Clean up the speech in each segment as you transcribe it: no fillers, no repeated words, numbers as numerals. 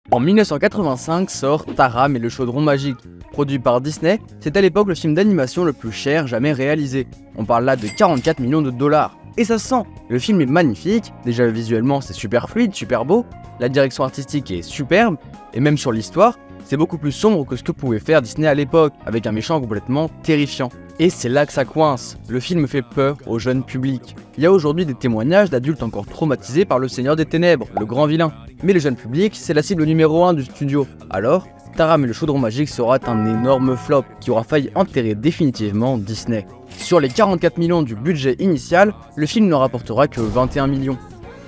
En 1985 sort Taram et le chaudron magique. Produit par Disney, c'est à l'époque le film d'animation le plus cher jamais réalisé. On parle là de 44 millions de dollars. Et ça se sent, le film est magnifique, déjà visuellement c'est super fluide, super beau, la direction artistique est superbe, et même sur l'histoire, c'est beaucoup plus sombre que ce que pouvait faire Disney à l'époque, avec un méchant complètement terrifiant. Et c'est là que ça coince, le film fait peur au jeune public. Il y a aujourd'hui des témoignages d'adultes encore traumatisés par le Seigneur des Ténèbres, le grand vilain. Mais le jeune public, c'est la cible numéro 1 du studio. Alors, Taram et le chaudron magique sera un énorme flop qui aura failli enterrer définitivement Disney. Sur les 44 millions du budget initial, le film ne rapportera que 21 millions.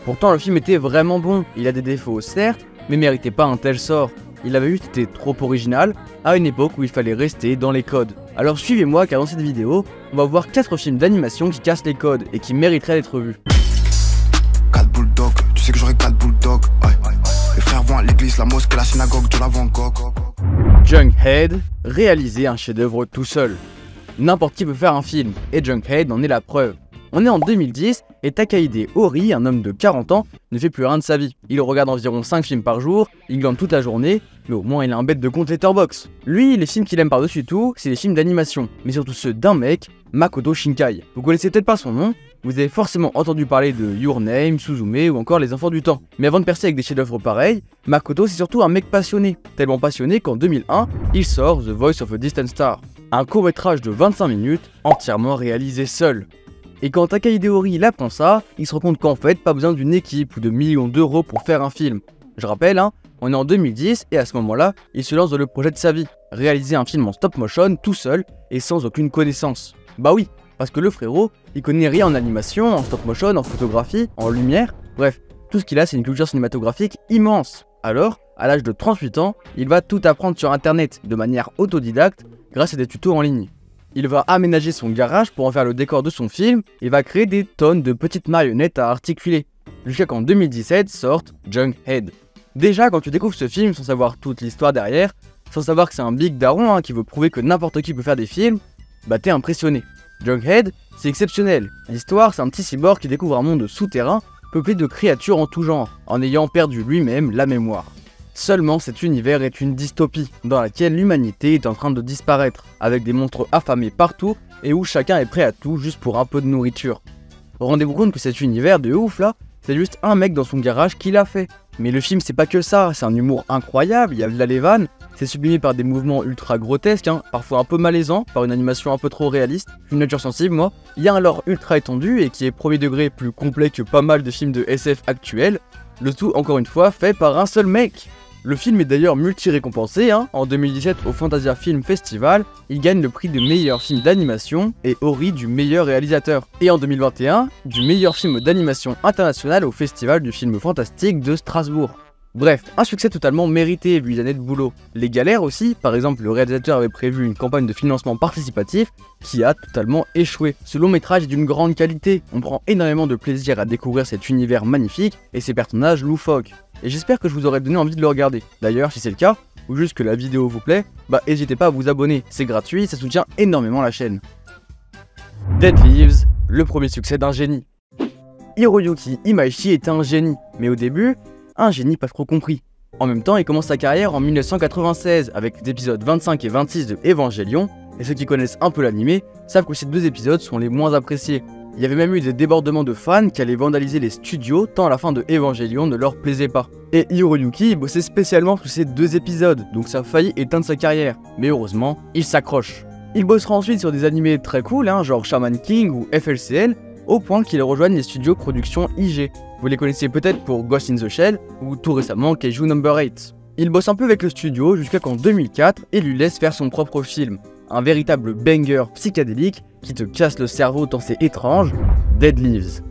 Pourtant le film était vraiment bon, il a des défauts certes, mais méritait pas un tel sort. Il avait juste été trop original, à une époque où il fallait rester dans les codes. Alors suivez-moi car dans cette vidéo, on va voir 4 films d'animation qui cassent les codes et qui mériteraient d'être vus. 4 bulldogs, tu sais que j'aurai 4 bulldogs. Les frères vont à l'église, la mosquée, la synagogue, de la Van Gogh. Junkhead, réaliser un chef-d'œuvre tout seul. N'importe qui peut faire un film, et Junkhead en est la preuve. On est en 2010 et Takahide Ori, un homme de 40 ans, ne fait plus rien de sa vie. Il regarde environ 5 films par jour, il glande toute la journée, mais au moins il a un bête de compte Letterboxd. Lui, les films qu'il aime par-dessus tout, c'est les films d'animation, mais surtout ceux d'un mec, Makoto Shinkai. Vous connaissez peut-être pas son nom, vous avez forcément entendu parler de Your Name, Suzume ou encore Les Enfants du Temps. Mais avant de percer avec des chefs-d'œuvre pareils, Makoto c'est surtout un mec passionné, tellement passionné qu'en 2001, il sort The Voice of a Distant Star, un court-métrage de 25 minutes, entièrement réalisé seul. Et quand Takahide Ori il apprend ça, il se rend compte qu'en fait, pas besoin d'une équipe ou de millions d'euros pour faire un film. Je rappelle, on est en 2010 et à ce moment-là, il se lance dans le projet de sa vie, réaliser un film en stop motion tout seul et sans aucune connaissance. Bah oui, parce que le frérot, il connaît rien en animation, en stop motion, en photographie, en lumière, bref, tout ce qu'il a c'est une culture cinématographique immense. Alors, à l'âge de 38 ans, il va tout apprendre sur internet de manière autodidacte grâce à des tutos en ligne. Il va aménager son garage pour en faire le décor de son film et va créer des tonnes de petites marionnettes à articuler, jusqu'à qu'en 2017 sorte Junkhead. Déjà quand tu découvres ce film sans savoir toute l'histoire derrière, sans savoir que c'est un big daron qui veut prouver que n'importe qui peut faire des films, bah t'es impressionné. Junkhead, c'est exceptionnel. L'histoire, c'est un petit cyborg qui découvre un monde souterrain peuplé de créatures en tout genre, en ayant perdu lui-même la mémoire. Seulement cet univers est une dystopie, dans laquelle l'humanité est en train de disparaître, avec des monstres affamés partout, et où chacun est prêt à tout juste pour un peu de nourriture. Rendez-vous compte que cet univers de ouf là, c'est juste un mec dans son garage qui l'a fait. Mais le film c'est pas que ça, c'est un humour incroyable, il y a de les vannes, c'est sublimé par des mouvements ultra grotesques, parfois un peu malaisants, par une animation un peu trop réaliste, une nature sensible moi. Il y a un lore ultra étendu et qui est premier degré plus complet que pas mal de films de SF actuels, le tout encore une fois fait par un seul mec. Le film est d'ailleurs multi-récompensé, en 2017 au Fantasia Film Festival, il gagne le prix de meilleur film d'animation et Ori du meilleur réalisateur. Et en 2021, du meilleur film d'animation international au Festival du film fantastique de Strasbourg. Bref, un succès totalement mérité vu les années de boulot. Les galères aussi, par exemple le réalisateur avait prévu une campagne de financement participatif qui a totalement échoué. Ce long métrage est d'une grande qualité, on prend énormément de plaisir à découvrir cet univers magnifique et ses personnages loufoques. Et j'espère que je vous aurai donné envie de le regarder. D'ailleurs, si c'est le cas, ou juste que la vidéo vous plaît, bah n'hésitez pas à vous abonner, c'est gratuit, ça soutient énormément la chaîne. Dead Leaves, le premier succès d'un génie. Hiroyuki Imaishi était un génie, mais au début, un génie pas trop compris. En même temps, il commence sa carrière en 1996 avec les épisodes 25 et 26 de Evangelion, et ceux qui connaissent un peu l'anime savent que ces deux épisodes sont les moins appréciés. Il y avait même eu des débordements de fans qui allaient vandaliser les studios tant la fin de Evangelion ne leur plaisait pas. Et Hiroyuki bossait spécialement sur ces deux épisodes, donc ça a failli éteindre sa carrière. Mais heureusement, il s'accroche. Il bossera ensuite sur des animés très cool, genre Shaman King ou FLCL, au point qu'il rejoigne les studios production IG. Vous les connaissez peut-être pour Ghost in the Shell ou tout récemment Kaiju No. 8. Il bosse un peu avec le studio jusqu'à qu'en 2004, il lui laisse faire son propre film. Un véritable banger psychédélique qui te casse le cerveau tant c'est étrange, Dead Leaves.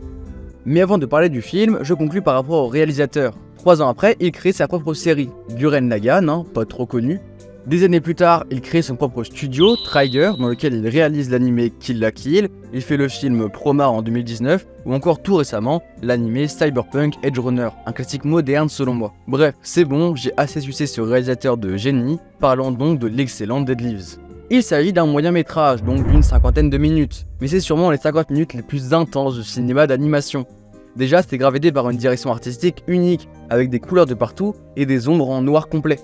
Mais avant de parler du film, je conclus par rapport au réalisateur. 3 ans après, il crée sa propre série, Gurren Lagann, pas trop connu. Des années plus tard, il crée son propre studio, Trigger, dans lequel il réalise l'anime Kill la Kill, il fait le film Promare en 2019, ou encore tout récemment, l'anime Cyberpunk Edge Runner, un classique moderne selon moi. Bref, c'est bon, j'ai assez sucé ce réalisateur de génie, parlons donc de l'excellent Dead Leaves. Il s'agit d'un moyen métrage, donc d'une 50aine de minutes, mais c'est sûrement les 50 minutes les plus intenses du cinéma d'animation. Déjà, c'était gravé par une direction artistique unique, avec des couleurs de partout et des ombres en noir complet.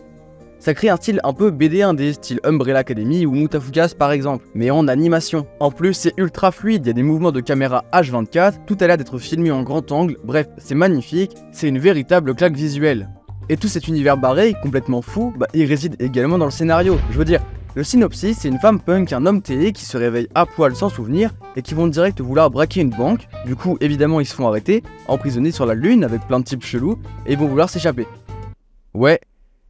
Ça crée un style un peu BD indé, style Umbrella Academy ou Mutafukas par exemple, mais en animation. En plus, c'est ultra fluide, il y a des mouvements de caméra H24, tout a l'air d'être filmé en grand angle, bref, c'est magnifique, c'est une véritable claque visuelle. Et tout cet univers barré, complètement fou, il réside également dans le scénario. Je veux dire, le synopsis, c'est une femme punk et un homme télé qui se réveillent à poil sans souvenir et qui vont direct vouloir braquer une banque. Du coup, évidemment, ils se font arrêter, emprisonnés sur la lune avec plein de types chelous, et ils vont vouloir s'échapper. Ouais,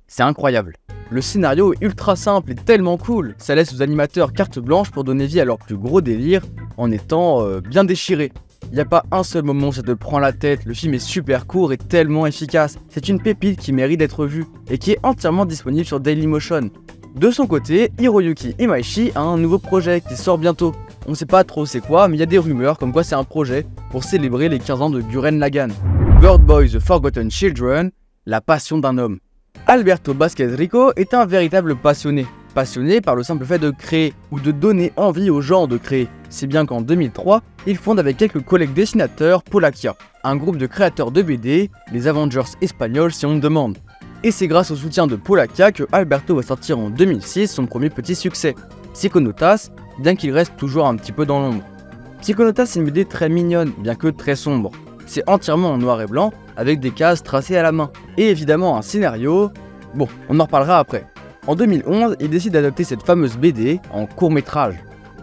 c'est incroyable. Le scénario est ultra simple et tellement cool, ça laisse aux animateurs carte blanche pour donner vie à leur plus gros délire en étant bien déchirés. Y a pas un seul moment où ça te prend la tête, le film est super court et tellement efficace. C'est une pépite qui mérite d'être vue et qui est entièrement disponible sur Dailymotion. De son côté, Hiroyuki Imaishi a un nouveau projet qui sort bientôt. On sait pas trop c'est quoi, mais il y a des rumeurs comme quoi c'est un projet pour célébrer les 15 ans de Gurren Lagann. Bird Boy The Forgotten Children, la passion d'un homme. Alberto Vázquez Rico est un véritable passionné. Passionné par le simple fait de créer, ou de donner envie aux gens de créer. Si bien qu'en 2003, il fonde avec quelques collègues dessinateurs Polakia, un groupe de créateurs de BD, les Avengers espagnols si on me demande. Et c'est grâce au soutien de Polakia que Alberto va sortir en 2006 son premier petit succès, Psychonautas, bien qu'il reste toujours un petit peu dans l'ombre. Psychonautas c'est une BD très mignonne, bien que très sombre. C'est entièrement en noir et blanc, avec des cases tracées à la main. Et évidemment un scénario... Bon, on en reparlera après. En 2011, il décide d'adapter cette fameuse BD en court-métrage.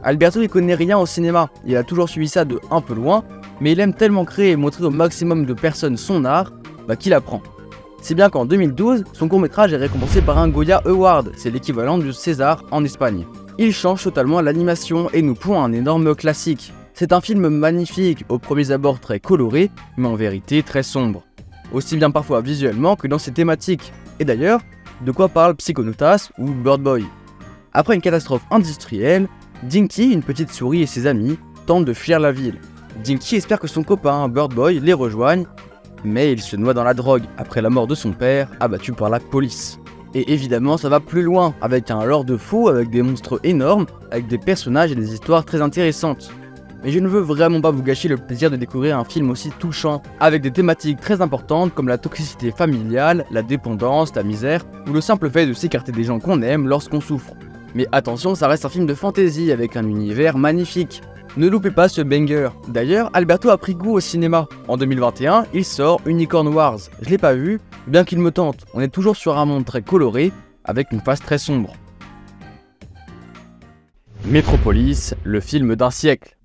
Alberto il connaît rien au cinéma, il a toujours suivi ça de un peu loin, mais il aime tellement créer et montrer au maximum de personnes son art, qu'il apprend. C'est bien qu'en 2012, son court-métrage est récompensé par un Goya Award, c'est l'équivalent du César en Espagne. Il change totalement l'animation et nous pond un énorme classique. C'est un film magnifique, aux premiers abords très coloré, mais en vérité très sombre. Aussi bien parfois visuellement que dans ses thématiques. Et d'ailleurs, de quoi parle Psychonautas ou Bird Boy? Après une catastrophe industrielle, Dinky, une petite souris et ses amis, tentent de fuir la ville. Dinky espère que son copain, Bird Boy, les rejoigne, mais il se noie dans la drogue après la mort de son père, abattu par la police. Et évidemment, ça va plus loin, avec un lore de fou, avec des monstres énormes, avec des personnages et des histoires très intéressantes. Mais je ne veux vraiment pas vous gâcher le plaisir de découvrir un film aussi touchant, avec des thématiques très importantes comme la toxicité familiale, la dépendance, la misère, ou le simple fait de s'écarter des gens qu'on aime lorsqu'on souffre. Mais attention, ça reste un film de fantasy avec un univers magnifique. Ne loupez pas ce banger. D'ailleurs, Alberto a pris goût au cinéma. En 2021, il sort Unicorn Wars. Je l'ai pas vu, bien qu'il me tente. On est toujours sur un monde très coloré, avec une face très sombre. Metropolis, le film d'un siècle.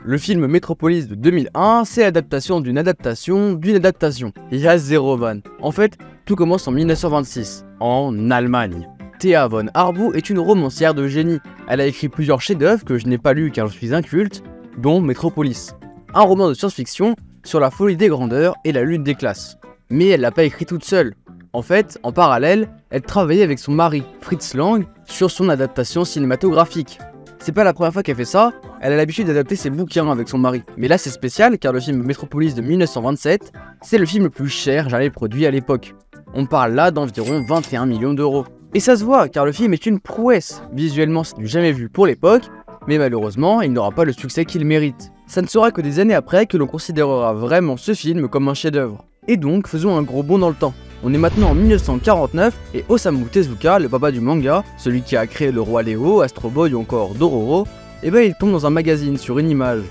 Le film Metropolis de 2001, c'est l'adaptation d'une adaptation d'une adaptation. Il y a zéro van. En fait, tout commence en 1926, en Allemagne. Thea von Harbou est une romancière de génie. Elle a écrit plusieurs chefs-d'œuvre que je n'ai pas lus car je suis inculte, dont Metropolis. Un roman de science-fiction sur la folie des grandeurs et la lutte des classes. Mais elle l'a pas écrit toute seule. En fait, en parallèle, elle travaillait avec son mari, Fritz Lang, sur son adaptation cinématographique. C'est pas la première fois qu'elle fait ça, elle a l'habitude d'adapter ses bouquins avec son mari. Mais là c'est spécial car le film Metropolis de 1927, c'est le film le plus cher jamais produit à l'époque. On parle là d'environ 21 millions d'euros. Et ça se voit car le film est une prouesse. Visuellement c'est du jamais vu pour l'époque, mais malheureusement il n'aura pas le succès qu'il mérite. Ça ne sera que des années après que l'on considérera vraiment ce film comme un chef-d'œuvre. Et donc faisons un gros bond dans le temps. On est maintenant en 1949 et Osamu Tezuka, le papa du manga, celui qui a créé le Roi Léo, Astro Boy ou encore Dororo, il tombe dans un magazine sur une image.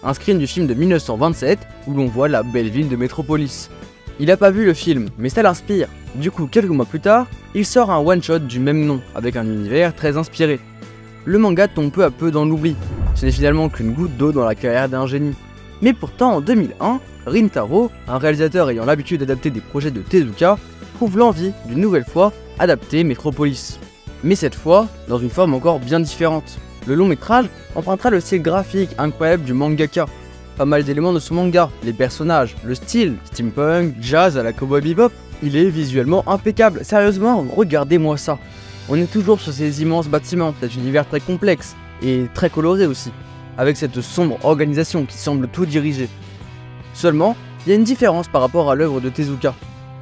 Un screen du film de 1927 où l'on voit la belle ville de Metropolis. Il a pas vu le film, mais ça l'inspire. Du coup, quelques mois plus tard, il sort un one-shot du même nom, avec un univers très inspiré. Le manga tombe peu à peu dans l'oubli. Ce n'est finalement qu'une goutte d'eau dans la carrière d'un génie. Mais pourtant, en 2001, Rintaro, un réalisateur ayant l'habitude d'adapter des projets de Tezuka, trouve l'envie, d'une nouvelle fois, adapter Metropolis. Mais cette fois, dans une forme encore bien différente. Le long métrage empruntera le style graphique incroyable du mangaka. Pas mal d'éléments de son manga, les personnages, le style, steampunk, jazz à la Cowboy Bebop. Il est visuellement impeccable, sérieusement, regardez-moi ça. On est toujours sur ces immenses bâtiments, cet univers très complexe, et très coloré aussi, avec cette sombre organisation qui semble tout diriger. Seulement, il y a une différence par rapport à l'œuvre de Tezuka.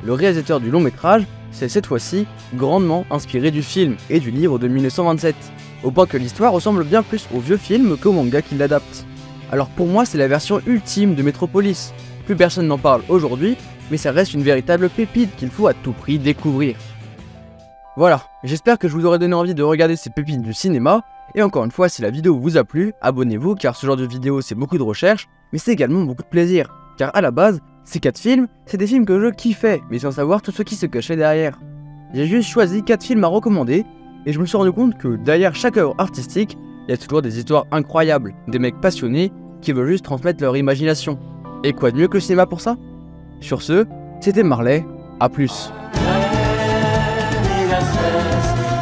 Le réalisateur du long métrage s'est cette fois-ci grandement inspiré du film et du livre de 1927, au point que l'histoire ressemble bien plus au vieux film qu'au manga qui l'adapte. Alors pour moi c'est la version ultime de Metropolis. Plus personne n'en parle aujourd'hui, mais ça reste une véritable pépite qu'il faut à tout prix découvrir. Voilà, j'espère que je vous aurai donné envie de regarder ces pépites du cinéma, et encore une fois, si la vidéo vous a plu, abonnez-vous car ce genre de vidéo c'est beaucoup de recherche, mais c'est également beaucoup de plaisir, car à la base, ces 4 films, c'est des films que je kiffais, mais sans savoir tout ce qui se cachait derrière. J'ai juste choisi 4 films à recommander, et je me suis rendu compte que derrière chaque œuvre artistique, il y a toujours des histoires incroyables, des mecs passionnés qui veulent juste transmettre leur imagination. Et quoi de mieux que le cinéma pour ça? Sur ce, c'était Marley, à plus. Gracias.